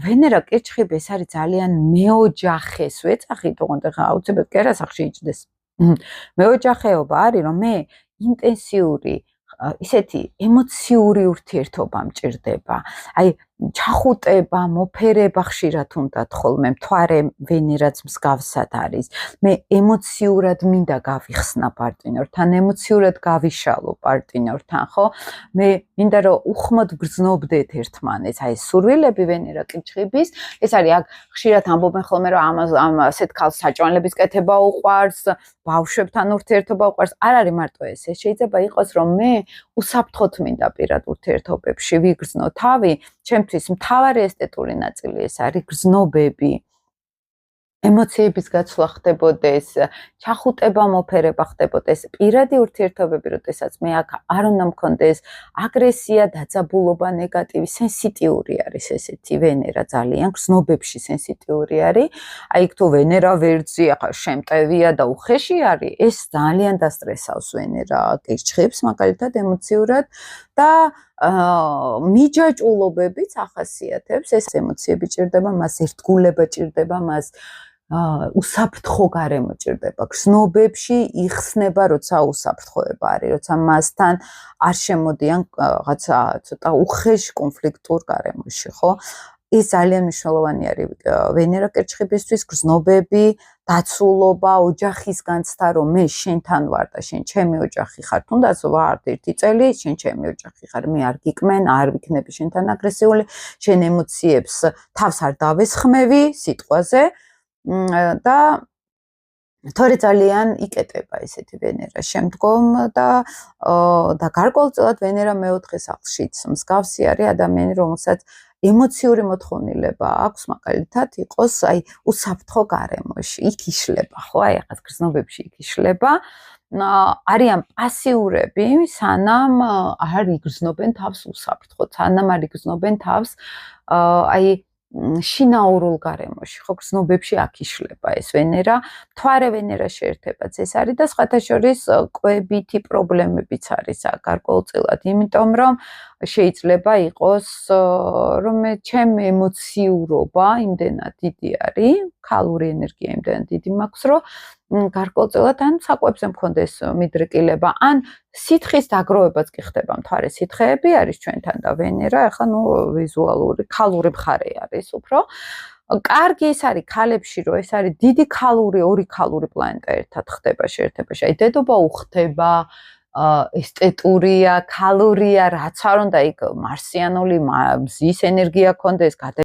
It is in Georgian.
ვენერა კირჩხიბი ეს არის ძალიან მეოჯახეს ვეწახით, ოღონდ ხა აუცილებლად კერასახში იჭდეს. მეოჯახეობა არის, რომ მე ინტენსიური ისეთი ემოციური ურთიერთობა მჭირდება. აი ჩახუტება, მოფერება ხშირად უნდათ ხოლმე, მთვარე ვენერაც მსგავსად არის. მე ემოციურად მინდა გავიხსნა პარტნიორთან, ემოციურად გავიშალო პარტნიორთან, ხო? მე მინდა რომ უხმოდ გრძნობდეთ ერთმანეთს. აი სურვილები ვენერა კირჩხიბის, ეს არის აქ ხშირად ამბობენ ხოლმე რომ ასეთ ქალს საჭმელების კეთება უყვარს, ბავშვებთან ურთიერთობა უყვარს. არ არის მარტო ეს, შეიძლება იყოს რომ მე უსაფრთხოდ მინდა პირად ურთიერთობებში ვიგრძნო თავი, ჩემთვის მთავარი ესთეტური ნაწილი ეს არის გრძნობები. ემოციების გაცვლა ხდებოდეს, ჩახუტება, მოფერება ხდებოდეს, პირადი ურთიერთობები, როდესაც მე აქ არ უნდა მქონდეს აგრესია, დაძაბულობა, ნეგატივი, სენსიტიური არის ესეთი ვენერა ძალიან, გრძნობებში სენსიტიური არის. აი თუ ვენერა ვერძი, ახლა შემტევია და უხეში არის, ეს ძალიან დასტრესავს ვენერა კირჩხიბს, მაგალითად ემოციურად და მიჯაჭვულობებიც ახასიათებს ეს ემოციები ჭირდება, მას ერთგულება ჭირდება, მას უსაფრთხო გარემო ჭირდება. გრძნობებში იხსნება, როცა უსაფრთხოება არის, როცა მასთან არ შემოდიან რაღაცა ცოტა უხეშ კონფლიქტურ გარემოში, ხო? ეს ძალიან მნიშვნელოვანი არის ვენერა კირჩხიბისთვის, გრძნობები, დაცულობა, ოჯახის განცდა, რომ მე შენთან ვარ და შენ ჩემი ოჯახი ხარ, თუნდაც ვარ 1 წელი, შენ ჩემი ოჯახი ხარ, მე არ გიკმენ, არ ვიქნები შენთან აგრესიული, შენ ემოციებს თავს არ დავესხმევი სიტყვაზე და თორე ძალიან იკეტება ესეთი ვენერა შემდგომ და გარკვეულწილად ვენერა მეოთხე სახლშიც მსგავსი არის ადამიანი, რომელსაც ემოციური მოთხოვნილება აქვს, მაგალითად იყოს აი უსაფრთხო გარემოში, იქ იშლება, ხო? აი ახლა გრძნობებში იქ იშლება. არიან პასიურები, სანამ არ იგრძნობენ თავს უსაფრთხოდ, სანამ არ იგრძნობენ თავს აი შინაურულ გარემოში, ხო, გრძნობებში აქ იშლება ეს ვენერა, მთვარე ვენერა შეერთებაც ეს არის და სხვათა შორის კვებითი პრობლემებიც არის გარკვეულწილად, იმიტომ რომ შეიძლება იყოს რომ ჩემი ემოციურობა იმდენად დიდი არის, ქალური ენერგია იმდენად დიდი მაქვს, რომ გარკვეულწილად ან საკვებზე მქონდეს მიდრეკილება, ან სითხის დაგროვებაც კი ხდება, მთვარე სითხეები არის ჩვენთან და ვენერა, ახლა ნუ ვიზუალური, ქალური მხარე არის უფრო. კარგი ის არის ქალებში, რომ ეს არის დიდი ქალური, ორი ქალური პლანეტა ერთად ხდება შეერთებაში. აი დედობა უხდება, ესტეტურია, ქალურია, რაც არ უნდა იქ მარსიანული მზის ენერგია ქონდეს,